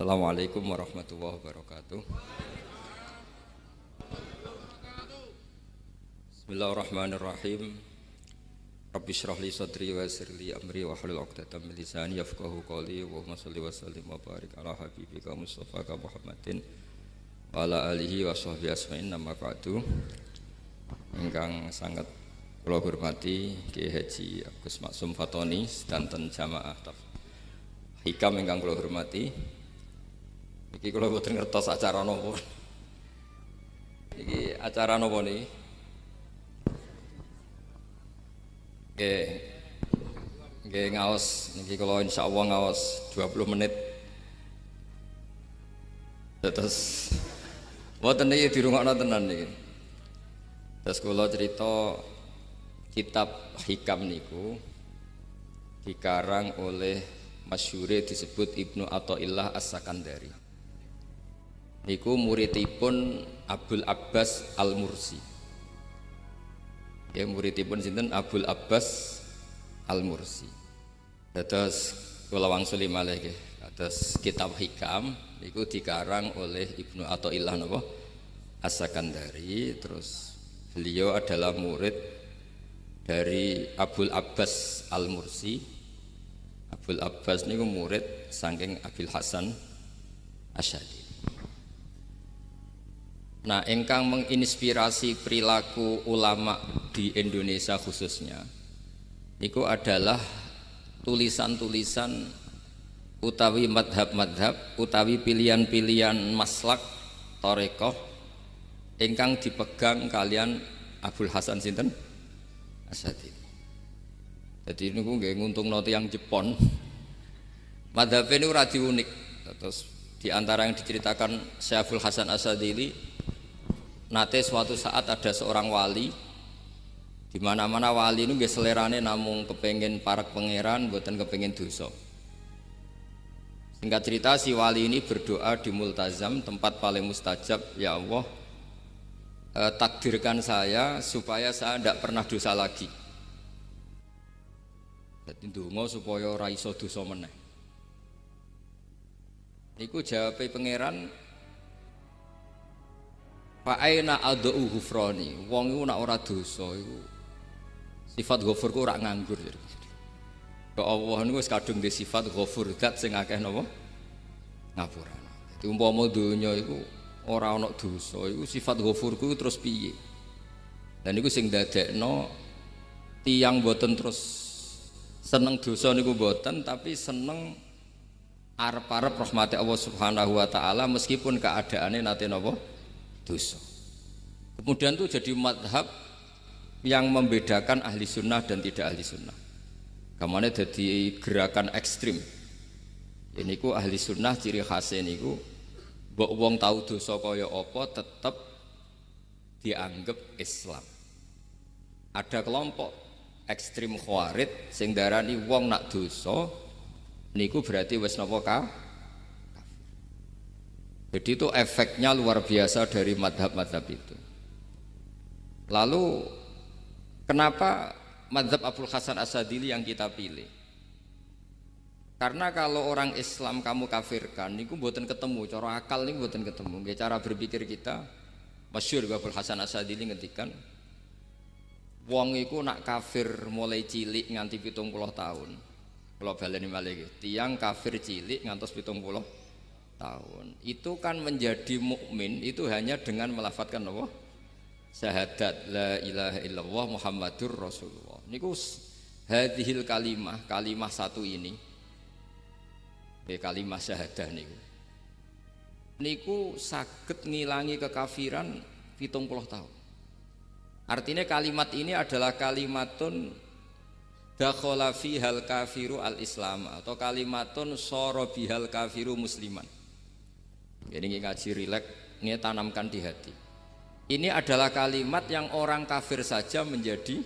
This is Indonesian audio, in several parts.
Assalamualaikum warahmatullahi wabarakatuh. Bismillahirrahmanirrahim. Rabbi shrah li sadri wa yassir li amri wa hlul 'uqdatam min lisani yafqahu qawli. Allahumma shalli wa sallim wa barik ala habibika Mustafa Muhammadin wa ala alihi wa sahbihi asma'in. Nama ba'du. Ingkang sangat kula hormati Ki Haji Agus Maksum Fatoni sedanten jamaah Hikam ingkang kula hormati. Iki kula boten ngertos acara napa. Iki acara napa niki? Nggih ngaos niki kula insyaallah ngaos 20 menit. Terus boten niki dirungokno tenan niki. Terus kula cerita kitab Hikam niku dikarang oleh masyhure disebut Ibnu Athaillah As-Sakandari. Niku muridipun Abul Abbas Al-Mursi. Ya muridipun sinten Abul Abbas Al-Mursi. Dados kula wangsuli malih nggih. Dados kitab Hikam niku dikarang oleh Ibnu Athaillah napa As-Sakandari. Terus beliau adalah murid dari Abul Abbas Al-Mursi. Abul Abbas niku murid saking Abil Hasan Asy'ari. Nah, ingkang menginspirasi perilaku ulama di Indonesia khususnya niku adalah tulisan-tulisan utawi madhab-madhab utawi pilihan-pilihan maslak thariqah ingkang dipegang kalian Abul Hasan sinten Asy'ari. Jadi niku nggih nguntungno tiyang Jepon. Madhab ini ora unik. Terus di antara yang diceritakan Syekh Abul Hasan Asy'ari, nate suatu saat ada seorang wali, di mana-mana wali itu nggih selerane namung kepengin parek pangeran, mboten kepengin dosa. Singkat cerita si wali ini berdoa di multazam, tempat paling mustajab, ya Allah, takdirkan saya supaya saya tidak pernah dosa lagi. Jadi ndonga supaya ora iso dosa meneh. Niku jawabe pangeran, fa aina adau ghufrani. Wong iku nek ora dosa iku sifat ghafur ku ora nganggur. Ya Allah niku wis kadung di sifat ghafur, zat sing akeh napa ngapurana. Dadi umpama donya iku ora ana dosa iku sifat ghafur ku terus piye? Dan niku sing dadekno tiyang boten terus seneng dosa niku boten, tapi seneng arep-arep rahmati Allah Subhanahu wa taala meskipun keadaane nate napa dosa. Kemudian itu jadi madhab yang membedakan ahli sunnah dan tidak ahli sunnah. Kamane jadi gerakan ekstrim. Ini ku ahli sunnah ciri khasnya niku mbok wong tahu dosa kaya apa tetap dianggap Islam. Ada kelompok ekstrim khawarij sing darani wong nak dosa niku berarti wis napa kafir. Jadi itu efeknya luar biasa dari madhab-madhab itu. Lalu kenapa madhab Abul Hasan Asy'ari yang kita pilih? Karena kalau orang Islam kamu kafirkan niku mboten ketemu, cara akal niku mboten ketemu. Nggih cara berpikir kita masyhur Abul Hasan Asy'ari ngendikan wong iku nak kafir mulai cilik nganti 70 tahun. Kula baleni malih nggih, tiyang kafir cilik ngantos 70 tahun. Itu kan menjadi mukmin itu hanya dengan melafadzkan apa? Syahadat la ilaha illallah Muhammadur Rasulullah. Niku hadhil kalimah satu ini. Kalimah syahadah niku. Niku saged ngilangi kekafiran 70 tahun. Artinya kalimat ini adalah kalimatun dakhala fihal kafiru al-islam atau kalimatun sara bihal kafiru musliman. Ini ngaji rileks, ini tanamkan di hati. Ini adalah kalimat yang orang kafir saja menjadi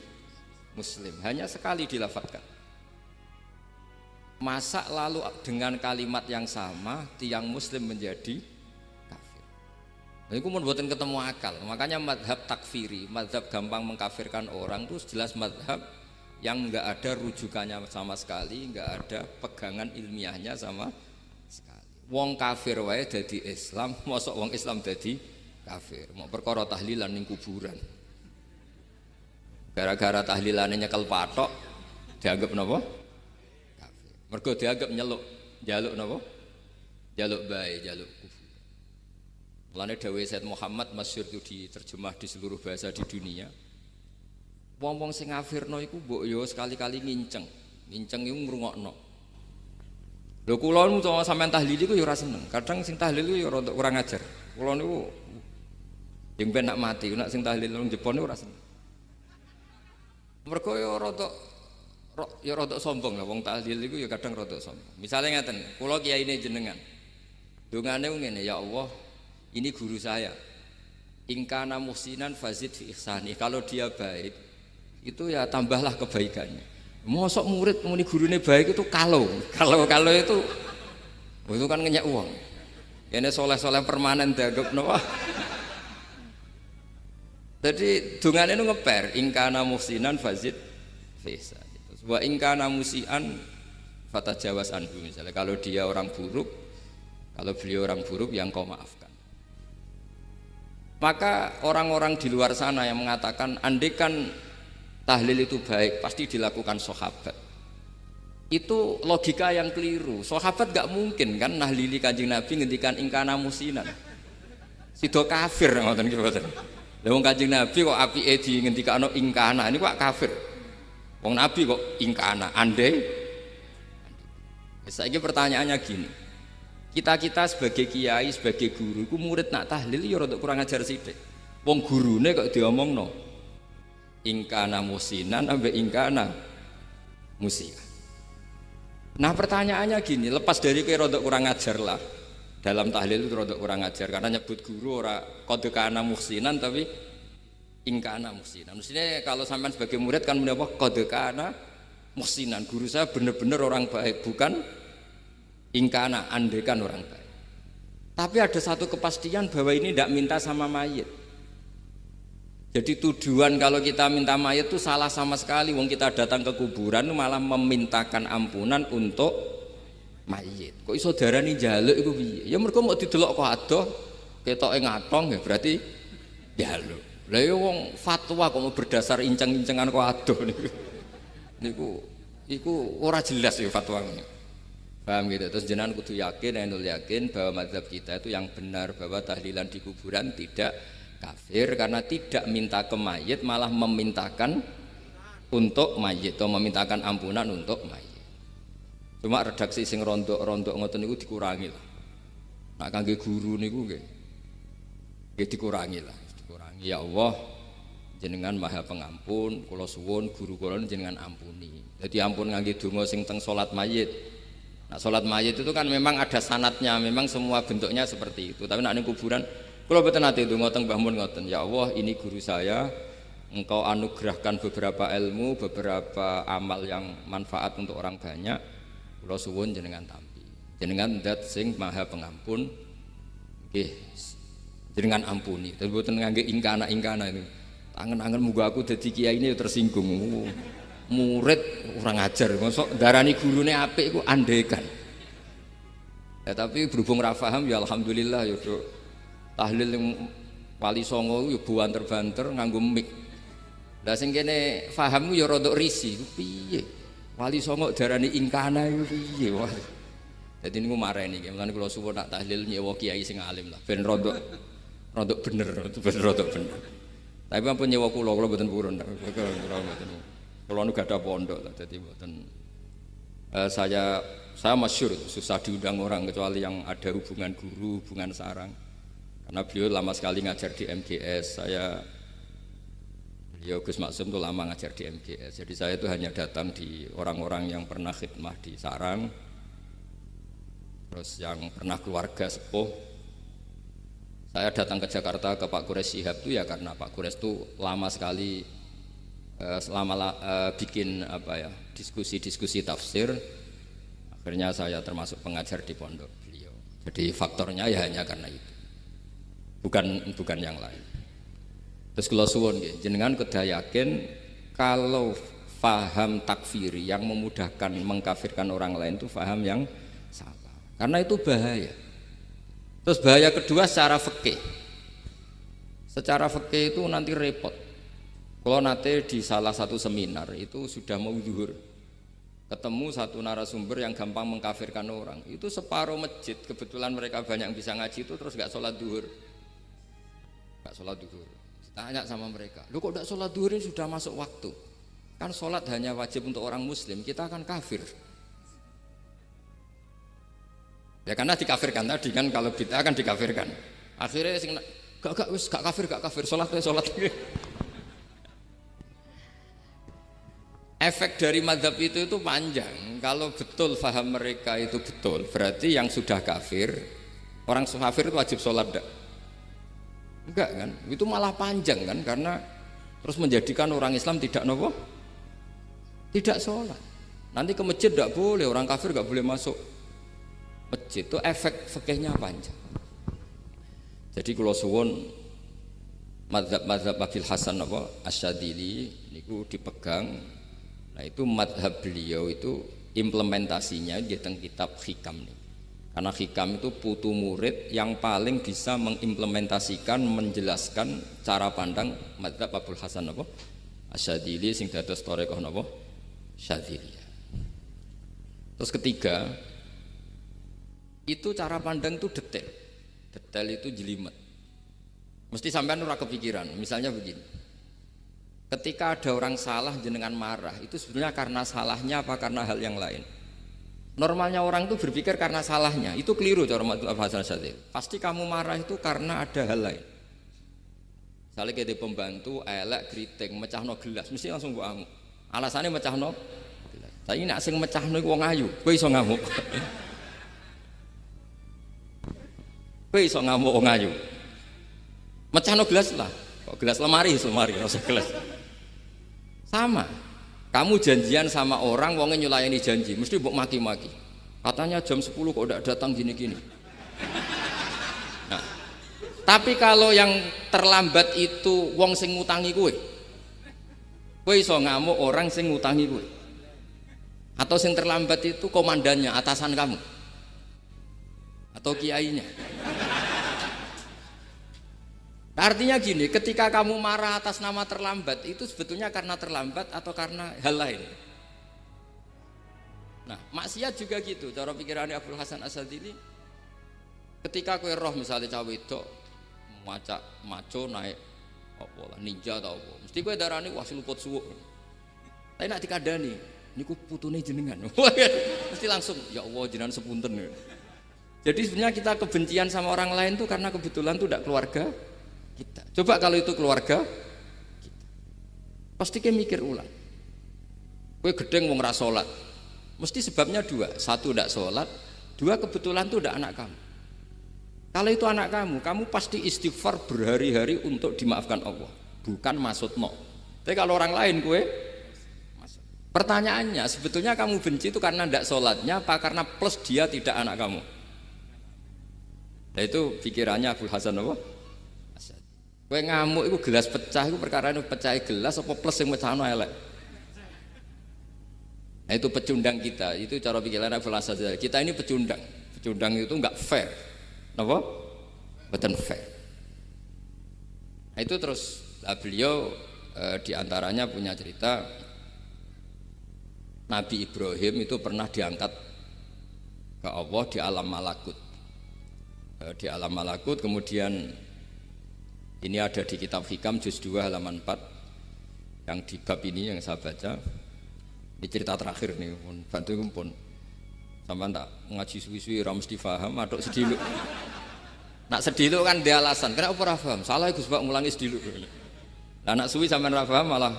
muslim, hanya sekali dilafadzkan. Masa lalu dengan kalimat yang sama tiang muslim menjadi kafir. Ini pun buatan ketemu akal. Makanya madhab takfiri, madhab gampang mengkafirkan orang itu jelas madhab yang enggak ada rujukannya sama sekali, enggak ada pegangan ilmiahnya sama sekali. Wong kafir wae dadi Islam, mosok wong Islam dadi kafir. Mau perkara tahlilan ning kuburan. Gara-gara tahlilane nyekel patok dianggap napa? Kafir. Mergo dianggap njaluk napa? Jaluk bae, jaluk kufur. Mulane dawuh Said Muhammad masyhur itu diterjemah di seluruh bahasa di dunia. Wong-wong sing ngafirno iku mbok yo sekali-kali nginceng. Nginceng iku ngrungokno. Lho kula nu sampean tahlil iku yo ora seneng. Kadang sing tahlil iku yo rada kurang ajar. Kula niku yang ben nak mati, nak sing tahlil nang Jepun ora seneng. Mergo yo rada sombong lah wong tahlil iku yo kadang rada sombong. Misale ngaten, kula kiyaine jenengan. Dongane ngene, ya Allah, ini guru saya. Ingkana muhsinan fazid fi ihsani. Kalau dia baik, itu ya tambahlah kebaikannya. Mosok murid muni gurune baik itu kalau itu kan ngenyak uang. Ini soleh-soleh permanen dianggap napa. Jadi dungane itu ngeper ingkana muhsinan fazid fisa. Wa ingkana musian fatajawas anhu misalnya kalau dia orang buruk, kalau beliau orang buruk yang kau maafkan. Maka orang-orang di luar sana yang mengatakan andekan tahlil itu baik pasti dilakukan sahabat. Itu logika yang keliru. Sahabat gak mungkin kan nahlili Kanjeng Nabi ngendikan ingkana musinan. Sido kafir ngoten iki mboten. Lah wong Kanjeng Nabi kok apike di ngendikano ingkana ini kok kafir. Wong Nabi kok ingkana andai. Saiki pertanyaannya gini. Kita sebagai kiai, sebagai guru iku murid nak tahlil ya rada kurang ajar sithik. Wong gurune kok diomongno ingkana musinan ambek ingkana musia. Nah pertanyaannya gini, lepas dari kayak rodok kurang ajar lah dalam tahlil itu rodok kurang ajar karena nyebut guru ora kode kana musinan tapi ingkana musinan. Maksudnya kalau sampean sebagai murid kan menapa kode kana musinan, guru saya benar-benar orang baik, bukan ingkana andekan orang baik. Tapi ada satu kepastian bahwa ini tidak minta sama mayit. Jadi tujuan kalau kita minta mayat itu salah sama sekali. Wong kita datang ke kuburan malah memintakan ampunan untuk mayit. Kok iso darani njaluk iku piye? Ya mergo mau didelok kok adoh, ketoke ngatong ya berarti njaluk. Lah ya wong fatwa kok mau berdasar inceng-incengan kok adoh niku. Iku ora jelas ya fatwa ini. Paham gitu. Terus jenengan kudu yakin, enul yakin bahwa mazhab kita itu yang benar bahwa tahlilan di kuburan tidak kafir karena tidak minta ke mayit malah memintakan untuk mayit atau memintakan ampunan untuk mayit. Cuma redaksi sing rontok-rontok ngoten niku dikurangi lah. Nak kangge guru niku nggih dikurangi lah, dikurangi. Ya Allah, jenengan Maha Pengampun, kula suwun guru kula jenengan ampuni. Jadi ampun ngangge donga sing teng salat mayit. Nah salat mayit itu kan memang ada sanatnya, memang semua bentuknya seperti itu. Tapi nak ning kuburan kalau betul nanti itu ngotong Mbah Mun ngoten, ya Allah ini guru saya, engkau anugerahkan beberapa ilmu, beberapa amal yang manfaat untuk orang banyak. Kula suwun jenengan tampi, jenengan dat sing Maha Pengampun, jenengan ampuni. Tapi betul ngangge ingkana ini, tangan muga aku dadi kiai ini tersinggung. Murid orang ajar, masuk darani gurune apik iku andekan. Ya tapi berhubung ra paham ya alhamdulillah ya tahlil yang Wali Songo ya banter-banter nganggo mic. Lah sing kene paham ya rada risi, piye? Wali Songo darani ingkana iku piye? Wah. Dadi niku mareni iki, mulane kula suwun nak tahlil nyewa kiai sing alim lah, ben rada bener, ben rada bener. Tapi ampun nyewa kula mboten purun. Kula nu gadah pondok lah, dadi mboten saya masyhur susah diundang orang kecuali yang ada hubungan guru, hubungan sarang. Karena beliau lama sekali ngajar di MGS, beliau Gus Maksum itu lama ngajar di MGS. Jadi saya itu hanya datang di orang-orang yang pernah khidmah di sarang, terus yang pernah keluarga sepuh. Saya datang ke Jakarta ke Pak Quraisy Shihab itu ya karena Pak Quraisy itu lama sekali bikin diskusi tafsir. Akhirnya saya termasuk pengajar di pondok beliau. Jadi faktornya ya hanya karena itu. Bukan yang lain. Terus kula suwun nggih, jenengan kedah yakin kalau faham takfiri yang memudahkan mengkafirkan orang lain itu faham yang salah. Karena itu bahaya. Terus bahaya kedua secara fikih. Secara fikih itu nanti repot. Kalau nanti di salah satu seminar itu sudah mau zuhur, ketemu satu narasumber yang gampang mengkafirkan orang. Itu separuh masjid, kebetulan mereka banyak yang bisa ngaji itu terus gak sholat zuhur. Gak sholat zuhur. Tanya sama mereka, lu kok gak sholat zuhur ini sudah masuk waktu? Kan sholat hanya wajib untuk orang muslim, kita akan kafir. Ya karena dikafirkan tadi kan, kalau bid'ah kan dikafirkan. Akhirnya sing gak kafir, sholat. Efek dari mazhab itu panjang. Kalau betul faham mereka itu betul, berarti yang sudah kafir, orang kafir itu wajib sholat enggak kan? Itu malah panjang kan, karena terus menjadikan orang Islam tidak nopo, tidak sholat. Nanti ke masjid tidak boleh, orang kafir nggak boleh masuk masjid. Itu efek fikihnya panjang. Jadi kalau suwon mazhab Abil Hasan apa Asyadzili niku dipegang. Nah itu madhab beliau itu implementasinya di teng kitab Hikam nih. Karena Hikam itu putu murid yang paling bisa mengimplementasikan, menjelaskan cara pandang madhab Abul Hasan apa Asyadzili sing dados thariqah napa Syadziliyah. Terus ketiga, itu cara pandang itu detail itu jelimet. Mesti sampean ora kepikiran. Misalnya begini. Ketika ada orang salah jenengan marah, itu sebenarnya karena salahnya apa karena hal yang lain? Normalnya orang itu berpikir karena salahnya, itu keliru cara Abul Hasan Asyadzili. Pasti kamu marah itu karena ada hal lain. Misalnya kayak pembantu, elek, keriting, mecahno gelas, mesti langsung gua ngamuk. Alasannya mecahno gelas. Tapi nek sing mecahno iku wong ayu, kowe iso ngamuk. Kowe iso ngamuk wong ayu. Mecahno gelas lah. Kok gelas lemari, rasa gelas. Sama, kamu janjian sama orang, wongnya nyulayani janji, mesti mbok maki-maki. Katanya jam 10 kok udah datang gini-gini. Nah, tapi kalau yang terlambat itu wong sing ngutangi kowe iso ngamuk orang sing ngutangi kowe. Atau sing terlambat itu komandannya, atasan kamu, atau kiainya. Artinya gini, ketika kamu marah atas nama terlambat, itu sebetulnya karena terlambat atau karena hal lain. Nah, maksiat juga gitu. Cara pikirannya Abul Hasan Asyadzili, ketika kowe roh misalnya cawe itu maco naik apa lah ninja atau apa, mesti kowe darani wah luput suwuk. Tapi nak dikandani, niku putune jenengan. Mesti langsung ya Allah jenengan sepunten. Jadi sebenarnya kita kebencian sama orang lain tuh karena kebetulan tuh tidak keluarga kita. Coba kalau itu keluarga kita, pasti kayak mikir ulang. Kowe gedeng wong ra salat, mesti sebabnya dua. Satu tidak sholat, dua kebetulan itu tidak anak kamu. Kalau itu anak kamu pasti istighfar berhari-hari untuk dimaafkan Allah, bukan maksudno. Tapi kalau orang lain kue, pertanyaannya sebetulnya kamu benci itu karena tidak sholatnya apa karena plus dia tidak anak kamu? Nah itu pikirannya Abul Hasan apa? Kue ngamuk itu gelas pecah, itu perkara itu pecah gelas apa plus yang mecahno elek. Nah itu pecundang kita, itu cara pikiran Abul Hasan. Kita ini pecundang itu enggak fair, apa? Betul fair. Nah itu terus beliau diantaranya punya cerita Nabi Ibrahim itu pernah diangkat ke Allah di alam malakut. Di alam malakut kemudian ini ada di kitab Hikam juz 2 halaman 4 yang di bab ini yang saya baca. Ini cerita terakhir nih, bantu pun sampai tak ngaji suwi-suwi ra mesti paham, aduk sediluk. Nak sediluk kan dia alasan, kenapa ora paham? Salah Gus Pak ngulangi sediluk. Lah nak suwi sampean ra paham malah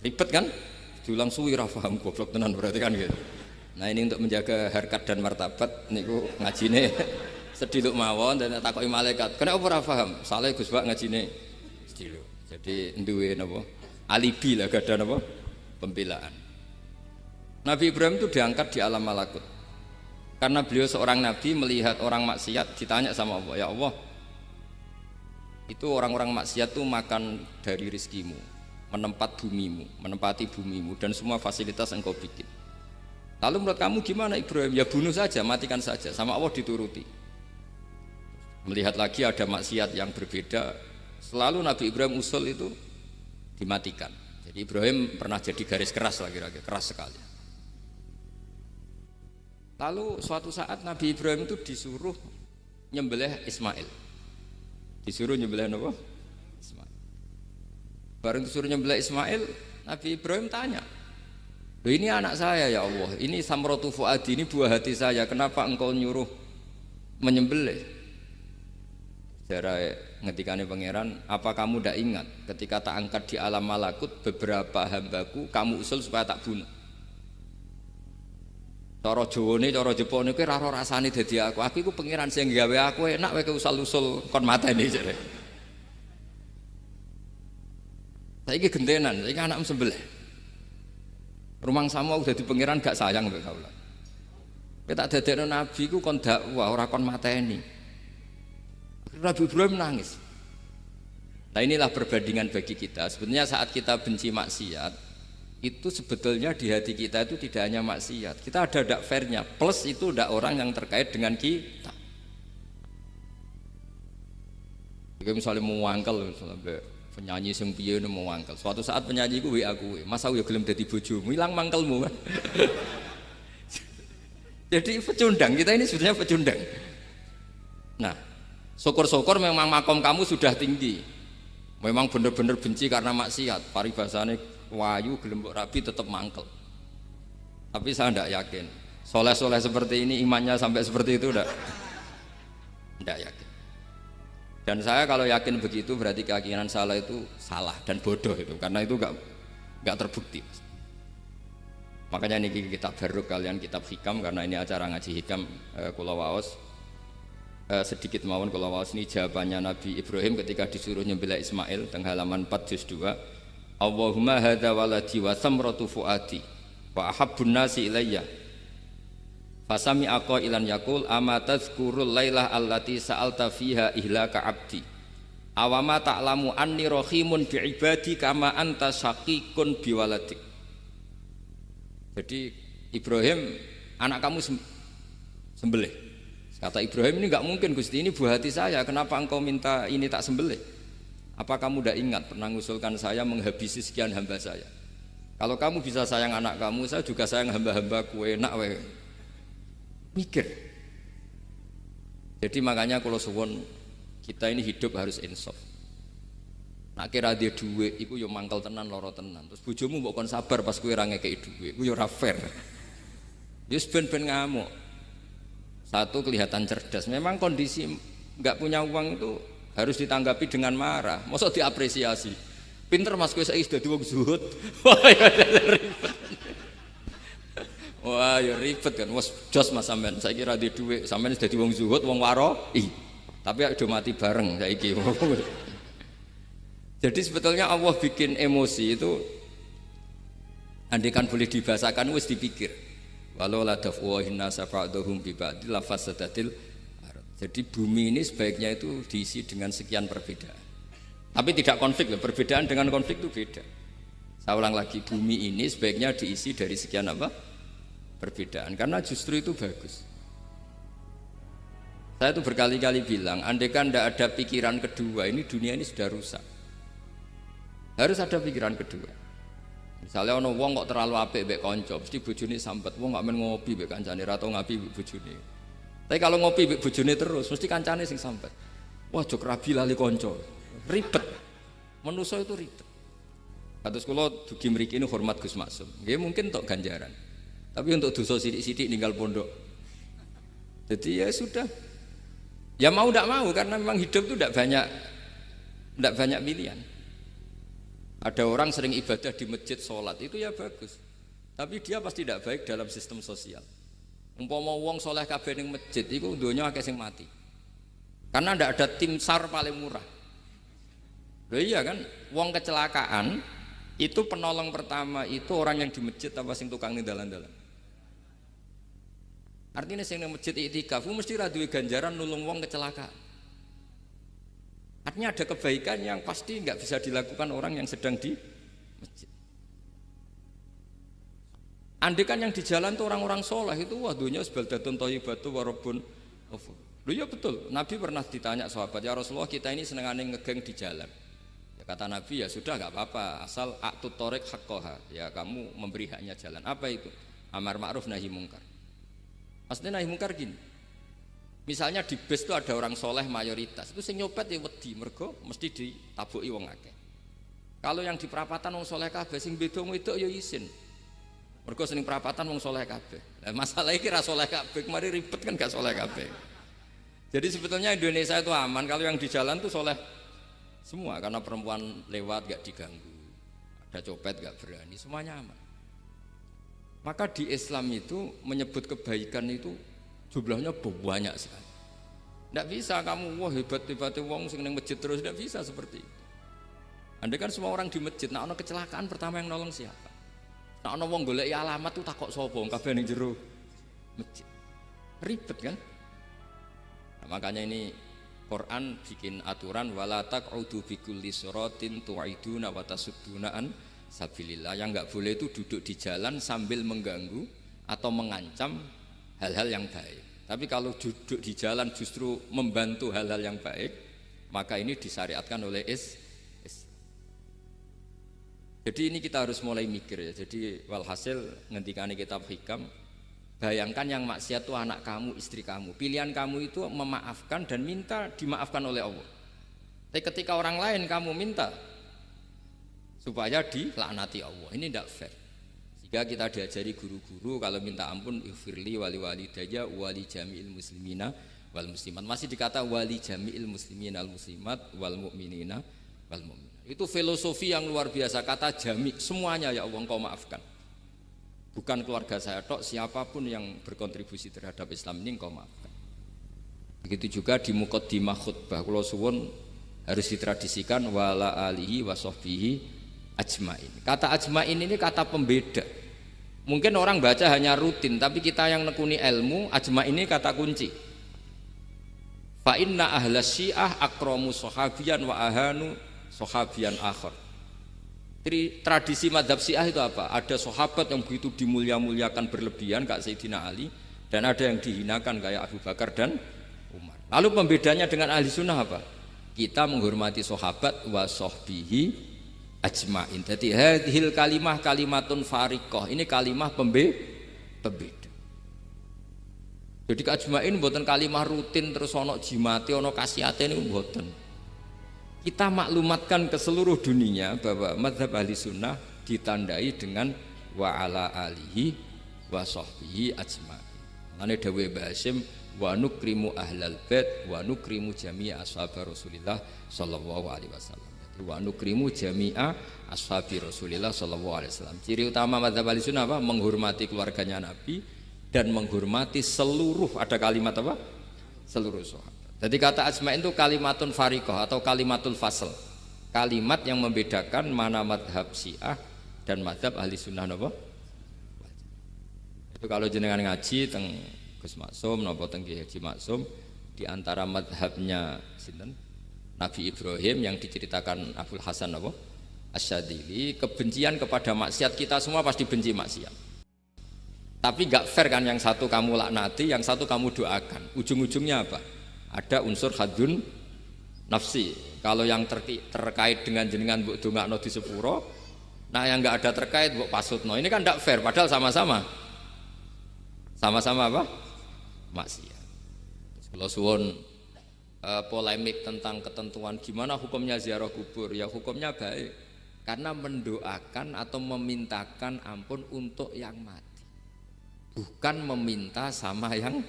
ribet kan? Diulang suwi ra paham goblok tenan berarti kan gitu. Nah ini untuk menjaga harkat dan martabat niku ngajine sediluk mawon dan takoki malaikat. Kenapa ora paham? Salah Gus Pak ngajine sediluk. Jadi duwe napa? Alibi lah gak ada napa? Pembelaan. Nabi Ibrahim itu diangkat di alam malakut karena beliau seorang nabi melihat orang maksiat, ditanya sama Allah, ya Allah itu orang-orang maksiat itu makan dari rizkimu, menempati bumimu dan semua fasilitas engkau bikin. Lalu menurut kamu gimana Ibrahim? Ya bunuh saja, matikan saja. Sama Allah dituruti. melihat lagi ada maksiat yang berbeda, selalu Nabi Ibrahim usul itu dimatikan. Jadi Ibrahim pernah jadi garis keras lah, kira-kira keras sekali. Lalu suatu saat Nabi Ibrahim itu disuruh nyembelih Ismail. Disuruh nyembelih apa? Ismail. Bareng disuruh nyembelih Ismail, Nabi Ibrahim tanya, "Loh, ini anak saya ya Allah, ini samratu fuadi, ini buah hati saya, kenapa engkau nyuruh menyembelih?" Sejarah ngetikane pangeran, "Apa kamu tidak ingat ketika tak angkat di alam malakut beberapa hambaku kamu usul supaya tak bunuh? Cara Jawane, cara Jepone kowe ora rasane dadi aku. Aku iku pangeran sing gawe aku enak wae usul-usul kon mateni jare. Saiki gentenan, saiki anakmu sembelih. Rumangsamu udah di pangeran gak sayang mbek kawula. Kowe tak dadekno nabi ku kon dakwah ora kon mateni." Nabi Ibrahim nangis. Nah inilah perbandingan bagi kita. Sebenarnya saat kita benci maksiat, itu sebetulnya di hati kita itu tidak hanya maksiat. Kita ada dak fairnya. Plus itu dak orang yang terkait dengan kita. Jika misalnya mau wangkel, misalnya penyanyi sing piye mau wangkel. Suatu saat penyanyi ku WA kuwe, "Mas aku ya gelem dadi bojomu, ilang mangkelmu." Jadi pecundang, kita ini sebetulnya pecundang. Nah, syukur-syukur memang makom kamu sudah tinggi. Memang benar-benar benci karena maksiat. Paribasane wayu gelem mbok rabi tetap mangkel. Tapi saya tidak yakin. Soleh-soleh seperti ini imannya sampai seperti itu tidak yakin. Dan saya kalau yakin begitu berarti keyakinan salah itu salah dan bodoh itu, karena itu enggak terbukti. Makanya ini kitab baru kalian kitab hikam, karena ini acara ngaji hikam kula waos. Sedikit mawon kula waos ini jawabannya Nabi Ibrahim ketika disuruh nyembelih Ismail teng halaman 4 juz 2. Allahumma hadza waladi wa samratu fuadi wa ahabbun nasi ilayya fasami aqailan yaqul ama tazkurul lailah allati sa'alta fiha ihlaka abdi awama ta'lamu anni rahimun bi ibadi kama anta syaqiqun bi waladik. Jadi Ibrahim, anak kamu sembelih. Kata Ibrahim, "Ini enggak mungkin Gusti, ini buah hati saya, kenapa engkau minta ini tak sembelih? Apa kamu tidak ingat pernah mengusulkan saya menghabisi sekian hamba saya? Kalau kamu bisa sayang anak kamu, saya juga sayang hamba-hambaku, enak wae." Mikir. Jadi makanya kalau suwon kita ini hidup harus insaf. Nak kira dia duit, iku yo mangkel tenan, loro tenan. Terus bojomu mbok kon sabar pas kowe ra ngekeki duit, iku yo ora fair. Wis ben-ben ngamuk. Satu, kelihatan cerdas. Memang kondisi nggak punya uang itu harus ditanggapi dengan marah. Masa diapresiasi? Pinter Mas kowe saiki dadi wong zuhud. Wah ya ribet. Wah ya ribet kan. Wes jos Mas sampean. Saiki ra di dhuwit, sampean dadi wong zuhud, wong waro. Tapi do mati bareng saiki. Jadi sebetulnya Allah bikin emosi itu andikan boleh dibahasakan wis dipikir. Walau la dafwahin nasa fa'dhum bi ba'dil lafasadatil. Jadi bumi ini sebaiknya itu diisi dengan sekian perbedaan. Tapi tidak konflik, perbedaan dengan konflik itu beda. Saya ulang lagi, bumi ini sebaiknya diisi dari sekian apa? Perbedaan, karena justru itu bagus. Saya itu berkali-kali bilang, andaikan tidak ada pikiran kedua, ini dunia ini sudah rusak. Harus ada pikiran kedua. Misalnya ono wong kok terlalu apik mbek kanca, mesti bojone sambat, wong gak men ngopi mbek kancane, ra tau ngapi mbek bojone. Tapi kalau ngopi mbek bojone terus, mesti kancane sing sambat. Wah, jok rabi lali kanca. Ribet. Manusa itu ribet. Kados kula dugi mriki ini hormat Gus Maksum. Nggih mungkin tok ganjaran. Tapi untuk dosa sithik-sithik ninggal pondok. Jadi ya sudah. Ya mau tidak mau, karena memang hidup itu tidak banyak pilihan. Ada orang sering ibadah di masjid, sholat, itu ya bagus. Tapi dia pasti tidak baik dalam sistem sosial. Umpama wong soleh kabeh ning masjid, itu donya akeh sing mati. Karena tidak ada tim SAR paling murah. Loh iya kan, wong kecelakaan, itu penolong pertama itu orang yang di masjid apa sing tukang ning dalan-dalan. Artinya sing ning masjid iktikaf mesti ra duwe ganjaran nulung wong kecelakaan. Artinya ada kebaikan yang pasti nggak bisa dilakukan orang yang sedang di masjid. Andai kan yang di jalan tuh orang-orang soleh itu wah dunia sebaldatun thayyibatu wa rabbun ghafur. Loh ya betul, Nabi pernah ditanya sahabat, ya Rasulullah kita ini senengane ngegeng di jalan. Ya kata Nabi, ya sudah nggak apa-apa, asal a'tut thoriq haqqaha, ya kamu memberi haknya jalan. Apa itu? Amar ma'ruf nahi mungkar. Maksudnya nahi mungkar gini, misalnya di bus itu ada orang soleh mayoritas, itu sing nyopet ya wedi, mergo mesti ditabuki wong akeh. Kalau yang di perapatan wong soleh kabeh, sing beda wedok ya isin. Mergo sing perapatan wong soleh kabeh. Lah masalah iki ra soleh kabeh, kemari ribet kan gak soleh kabeh. Jadi sebetulnya Indonesia itu aman kalau yang di jalan tuh soleh semua, karena perempuan lewat gak diganggu, ada copet gak berani, semuanya aman. Maka di Islam itu menyebut kebaikan itu jumlahnya banyak sekali. Tidak bisa kamu wah hebat-hebatnya wong sing ning masjid terus, tidak bisa seperti itu. Andai kan semua orang di masjid, nah ono kecelakaan pertama yang nolong siapa? Nah ono wong goleki alamat tuh takok sapa, kabeh ning jero masjid. Ribet kan? Nah, makanya ini Quran bikin aturan wala taq'udu bikulli siratin tu'iduna wa tasudduna an sabilillah. Yang enggak boleh itu duduk di jalan sambil mengganggu atau mengancam hal-hal yang baik. Tapi kalau duduk di jalan justru membantu hal-hal yang baik, maka ini disyariatkan oleh Jadi ini kita harus mulai mikir ya. Jadi walhasil ngendikane kitab hikam, bayangkan yang maksiat itu anak kamu, istri kamu. Pilihan kamu itu memaafkan dan minta dimaafkan oleh Allah. Tapi ketika orang lain kamu minta supaya dilaknati Allah, ini tidak fair. Jika kita diajari guru-guru kalau minta ampun ighfirli wali walidayya wali jami'il muslimina wal muslimat. Masih dikata wali jami'il muslimina wal muslimat wal mu'minina wal mu'minat. Itu filosofi yang luar biasa, kata jami, semuanya ya Allah engkau maafkan. Bukan keluarga saya tok, siapapun yang berkontribusi terhadap Islam ini engkau maafkan. Begitu juga di muqaddimah khutbah kula suwun harus ditradisikan wala alihi wa sahbihi ajmain. Kata ajmain ini kata pembeda. Mungkin orang baca hanya rutin, tapi kita yang nekuni ilmu, ajmain ini kata kunci. Fa inna ahlas syiah akramu sahabiyan wa ahanu sahabiyan akhir. Tradisi madhab Syiah itu apa? Ada sahabat yang begitu dimulia-muliakan berlebihan kayak Sayyidina Ali, dan ada yang dihinakan kayak Abu Bakar dan Umar. Lalu pembedanya dengan ahli sunnah apa? Kita menghormati sahabat wa sahbihi ajmain. Jadi hadhil kalimah kalimatun fariqah. Ini kalimah pembeda. Jadi ajmain mboten kalimah rutin terus ono jimate ono kasiate niku mboten. Kita maklumatkan ke seluruh dunia bahwa mazhab ahli sunnah ditandai dengan wa ala alihi wa sahbihi ajma'in. Mane dawe Mbah Hasyim wa nukrimu ahlal bait wa nukrimu jami'a ashabar Rasulillah sallallahu alaihi wasallam. Jadi wa nukrimu jami'a ashabi Rasulillah sallallahu alaihi wasallam. Ciri utama mazhab ahli sunnah apa? Menghormati keluarganya Nabi dan menghormati seluruh, ada kalimat apa? Seluruh sahabat. Jadi kata ajma'in itu kalimatun fariqah atau kalimatul fasl, kalimat yang membedakan mana madhab Syiah dan madhab ahli sunnah napa? Itu kalau jenengan ngaji teng Gus Maksum napa teng Kiai Haji Maksum, di antara madhabnya sinten? Nabi Ibrahim yang diceritakan Abul Hasan napa? Asyadili, kebencian kepada maksiat, kita semua pasti benci maksiat. Tapi gak fair kan, yang satu kamu laknati, yang satu kamu doakan. Ujung-ujungnya apa? Ada unsur hadun nafsi. Kalau yang terkait dengan jenengan mbok dongakno di sepuro, nah yang enggak ada terkait mbok pasutno. Ini kan tidak fair, padahal sama-sama apa? Maksiat. Kalau suwun polemik tentang ketentuan gimana hukumnya ziarah kubur, ya hukumnya baik karena mendoakan atau memintakan ampun untuk yang mati, bukan meminta sama yang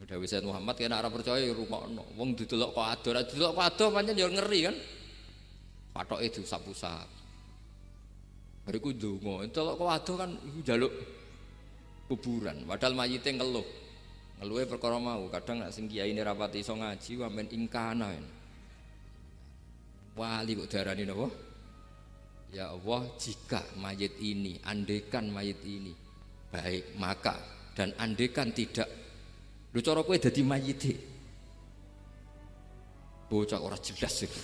Dawi Sayyid Muhammad kena ora percaya rungokno. Wong didelok kok ado pancen ya ngeri kan. Patoke diusap-usap. Bariku ndonga, delok kok ado kan iku njaluk kuburan. Padahal mayite ngeluh. Ngeluhe perkara mau. Kadang nek sing kiyaine rapati iso ngaji wamen ingkana. Wali kok diarani napa? Ya Allah, jika mayit ini, andekan mayit ini baik, maka dan andekan tidak, lu cara kowe dadi mayite. Bocah ora jelas itu.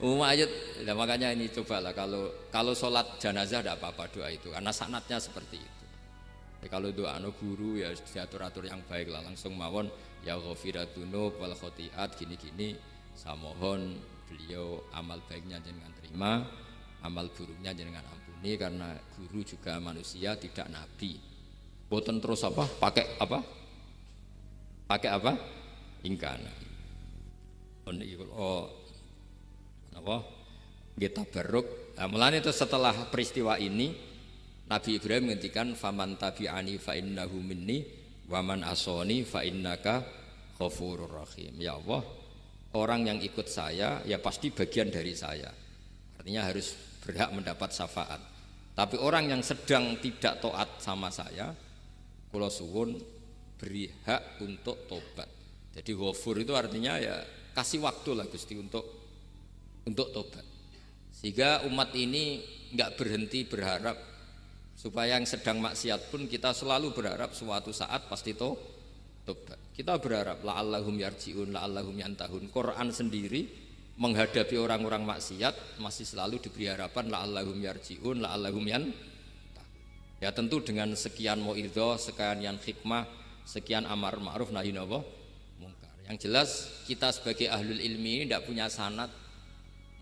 Mayit. Nah, makanya ini cobalah kalau sholat jenazah tidak apa-apa doa itu karena sanatnya seperti itu. Kalau doa guru ya diatur-atur yang baik lah, langsung mawon ya ghafiratunu wal khotiat gini-gini. Saya mohon beliau amal baiknya jangan terima, amal buruknya jangan ampuni, karena guru juga manusia tidak nabi. Boten terus apa? Pakai apa? Pakai apa? Ingkana. Oh, apa? Kita beruk. Nah, mulanya itu setelah peristiwa ini Nabi Ibrahim menghentikan faman tabi'ani fa innahu minni wa man asoni fa innaka ghafurur rahim. Ya Allah, orang yang ikut saya ya pasti bagian dari saya. Artinya harus berhak mendapat syafaat. Tapi orang yang sedang tidak taat sama saya, kula suwun beri hak untuk tobat. Jadi ghafur itu artinya ya kasih waktu lah Gusti untuk tobat. Sehingga umat ini enggak berhenti berharap supaya yang sedang maksiat pun kita selalu berharap suatu saat pasti tobat. Kita berharap la'allahum yarji'un, la'allahum yantahun. Quran sendiri menghadapi orang-orang maksiat masih selalu diberi harapan la'allahum yarji'un, la'allahum yantahun. Ya tentu dengan sekian mauidhah, sekian hikmah, sekian amar ma'ruf nahi mungkar. Yang jelas kita sebagai ahlul ilmi ini tidak punya sanad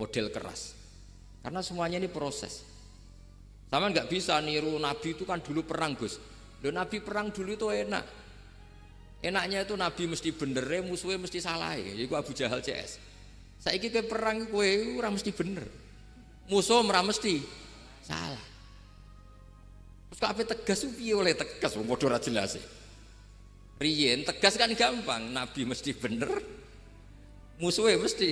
model keras. Karena semuanya ini proses. Sama nggak bisa niru Nabi itu kan dulu perang Gus. Loh Nabi perang dulu itu enak. Enaknya itu Nabi mesti bener, musuhnya mesti salah. Itu Abu Jahal CS. Saiki kowe perang kowe ora mesti bener. Musuh ora mesti salah. Terus kok ape tegas piye oleh tegas wong padha ora jelas. Riyen tegas kan gampang, Nabi mesti bener. Musuhnya mesti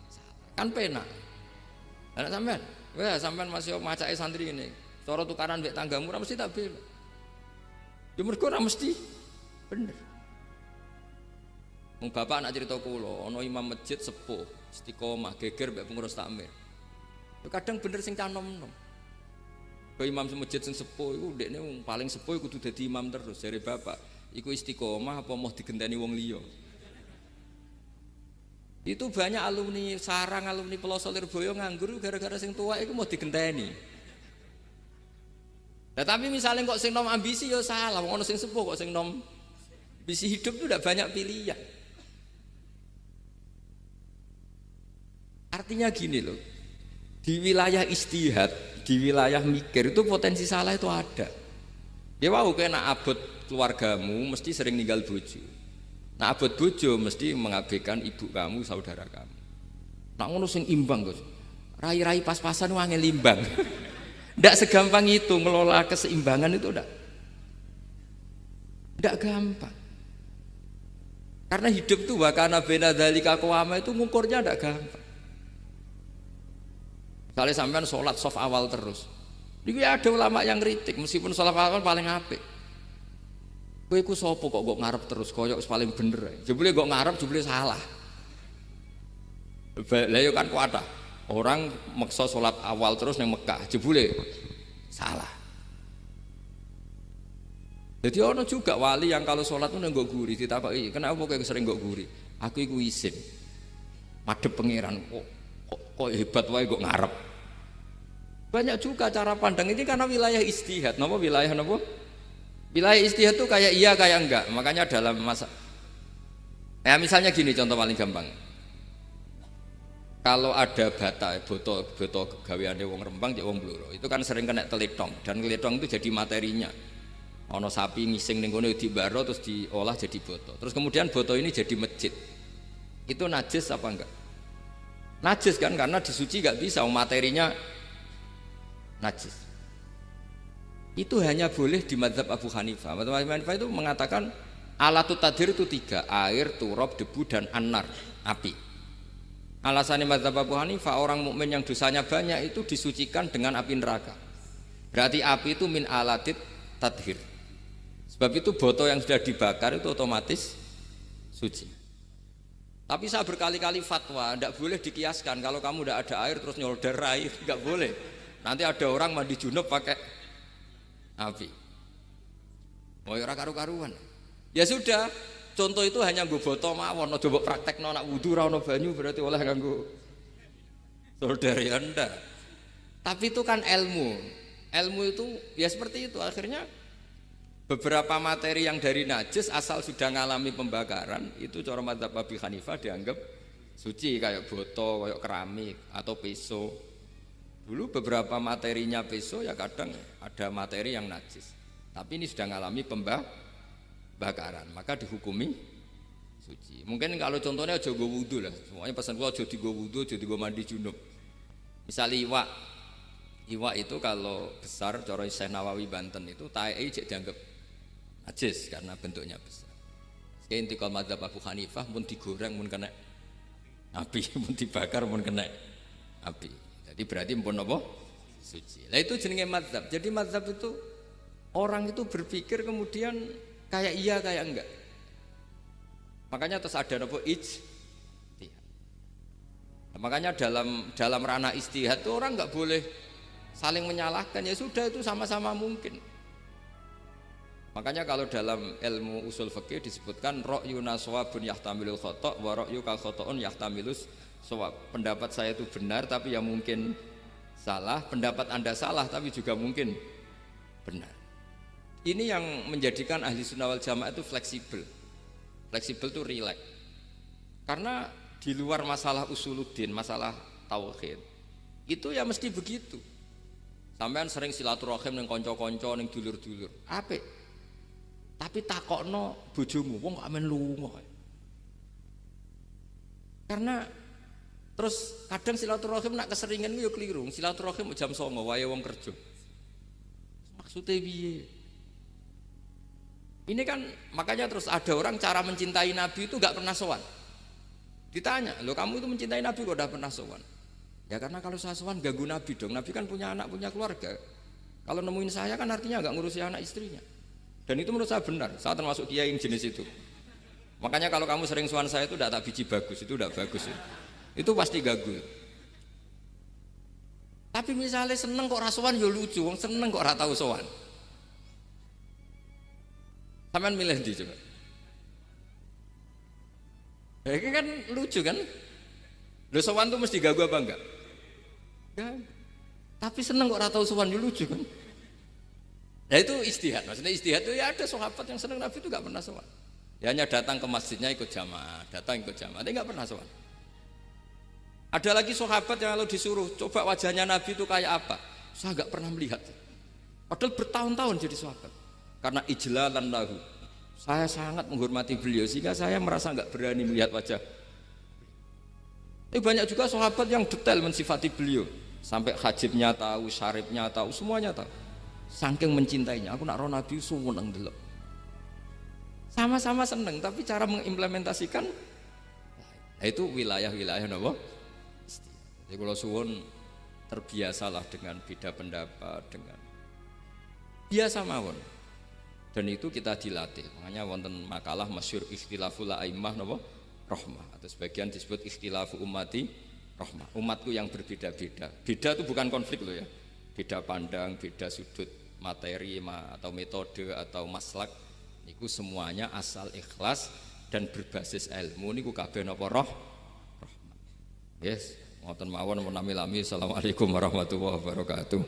salah. Kan penak. Anak sampean wah, sampean masih macake santri ini. Cara tukaran mbek tanggamu ora mesti tak bela. Ya mergo ora mesti bener. Wong bapak anak cerita kula, ana imam masjid sepuh, istiqomah geger mbek pengurus takmir. Kadang bener sing canom-nom. Kaya imam masjid sing sepuh iku ndekne wong paling sepuh kudu dadi imam terus jare bapak. Iku istiqomah apa mau digenteni wong liya. Itu banyak alumni sarang, alumni Pelosok Lirboyo nganggur gara-gara sing tua itu mau digenteni. Nah, tapi misalnya kok sing nom ambisi ya salah, wong ono sing sepuh kok sing nom ambisi hidup itu udah banyak pilihan. Artinya gini loh, di wilayah istihad, di wilayah mikir itu potensi salah itu ada. Ya wow, kena abot keluargamu mesti sering ninggal bojo. Nah abot bojo mesti mengabaikan ibu kamu, saudara kamu. Nak ngono sing imbang Gus. Rai-rai pas-pasan wangel imbang. Ndak segampang itu ngelola keseimbangan itu ndak gampang. Karena hidup tuh wakana bena dzalika qawama itu ngukurnya ndak gampang. Misalnya sampean sholat soft awal terus. Ini ada ulama yang kritik meskipun sholat awal paling apik. Kowe iku sapa kok ngarep terus koyok paling bener ae. Jebule kok ngarep jebule salah. Lah yo kan kuat. Orang maksa salat awal terus ning Mekah, jebule salah. Jadi ono juga wali yang kalau salat itu nggak guri ditakoki, "Kenapa kowe sering nggak guri?" Aku iku isin. Madhep pangeran kok hebat wae kok ngarep. Banyak juga cara pandang ini karena wilayah istihad. Napa wilayah napa? Wilayah istihad itu kayak iya kayak enggak. Makanya dalam masa ya misalnya gini contoh paling gampang. Kalau ada bata, boto gaweane wong Rembang cek wong Blora, itu kan sering kena telitong dan telitong itu jadi materinya. Ono sapi ngising ning kono dibaro terus diolah jadi boto. Terus kemudian boto ini jadi masjid. Itu najis apa enggak? Najis kan karena disuci enggak bisa materinya najis. Itu hanya boleh di mazhab Abu Hanifah. Abu Hanifah itu mengatakan alatut tadhir itu 3, air, turab, debu dan annar, api. Alasannya mazhab Abu Hanifah orang mukmin yang dosanya banyak itu disucikan dengan api neraka. Berarti api itu min alatit tadhir. Sebab itu boto yang sudah dibakar itu otomatis suci. Tapi saya berkali-kali fatwa, tidak boleh dikiaskan kalau kamu tidak ada air terus nyolder air, tidak boleh. Nanti ada orang mandi junub pakai api. Mau ora karu-karuan. Ya sudah, contoh itu hanya nggo boto mawon, aja mbok praktekno nak wudu ora ono banyu berarti oleh nganggo solder ya ndak. Tapi itu kan ilmu. Ilmu itu ya seperti itu akhirnya Beberapa materi yang dari najis asal sudah ngalami pembakaran itu cara madzhab Abi Hanifah dianggap suci, kayak botol, kayak keramik atau peso. Dulu beberapa materinya peso ya kadang ada materi yang najis. Tapi ini sudah ngalami pembakaran, maka dihukumi suci. Mungkin kalau contohnya aja go wudu lah. Semuanya pesan gua aja digo wudu, aja digo mandi junub. Misalnya iwak itu kalau besar cara Syekh Nawawi Banten itu tae cek dianggap najis karena bentuknya besar. Sekian intikal madzhab Abu Hanifah pun digoreng pun kena api, pun dibakar pun kena api. Jadi berarti pun apa? Suci. Nah itu jenenge madzhab. Jadi madzhab itu orang itu berpikir kemudian kayak iya kayak enggak. Makanya terus ada apa? Ijtihad. Nah, makanya dalam ranah ijtihad itu orang enggak boleh saling menyalahkan, ya sudah itu sama-sama mungkin. Makanya kalau dalam ilmu usul fikih disebutkan ra'yuna shawabun yahtamilul khata' wa ra'yuka khata'un yahtamilus shawab. Pendapat saya itu benar tapi ya mungkin salah, pendapat Anda salah tapi juga mungkin benar. Ini yang menjadikan ahli sunnah wal jamaah itu fleksibel. Fleksibel itu rileks. Karena di luar masalah usuluddin, masalah tauhid, itu ya mesti begitu. Sampean sering silaturahim ning kanca-kanca ning dulur-dulur. Apik. Tapi takokno bojomu, wong kok amen lunga. Karena terus kadang silaturahim nak keseringan yo keliru. Silaturahim jam 09.00 wae wong kerja. Maksudnya piye? Ini kan makanya terus ada orang cara mencintai Nabi itu enggak pernah sowan. Ditanya, "Loh kamu itu mencintai Nabi kok udah pernah sowan?" Ya karena kalau saya sowan ganggu Nabi dong. Nabi kan punya anak, punya keluarga. Kalau nemuin saya kan artinya enggak ngurusi anak istrinya. Dan itu menurut saya benar, saya termasuk kiai yang jenis itu. Makanya kalau kamu sering sowan saya itu tidak tak biji bagus, itu tidak bagus. Itu pasti gagal. Tapi misalnya seneng kok rasuan ya lucu, wong seneng kok ora tau sowan. Sampean milih ndi coba? Ini kan lucu kan? Lho sowan tuh mesti gagal apa enggak? Enggak. Tapi seneng kok ora tau sowan ya lucu kan? Nah itu istihad, maksudnya istihad itu ya ada sahabat yang senang Nabi itu gak pernah sowan. Ya hanya datang ke masjidnya ikut jamaah, tapi gak pernah sowan. Ada lagi sahabat yang kalau disuruh coba wajahnya Nabi itu kayak apa, saya gak pernah melihat. Padahal bertahun-tahun jadi sahabat. Karena ijlalan lahu, saya sangat menghormati beliau sehingga saya merasa gak berani melihat wajah. Tapi banyak juga sahabat yang detail mensifati beliau, sampai hajibnya tahu, syaribnya tahu, semuanya tahu. Saking mencintainya, aku nak roh Nabi seneng delok. Sama-sama seneng, tapi cara mengimplementasikan itu wilayah-wilayah napa? Jadi kalau suwun terbiasalah dengan beda pendapat, dengan biasa mawon. Dan itu kita dilatih. Makanya wonten makalah masyhur ikhtilaful a'immah napa? Rahmah. Atau sebagian disebut ikhtilafu ummati rahmah. Umatku yang berbeda-beda. Beda itu bukan konflik loh ya. Beda pandang, beda sudut materi atau metode atau maslak niku semuanya asal ikhlas dan berbasis ilmu niku kabeh napa rahmat. Yes, ngoten mawon menami lami. Assalamualaikum warahmatullahi wabarakatuh.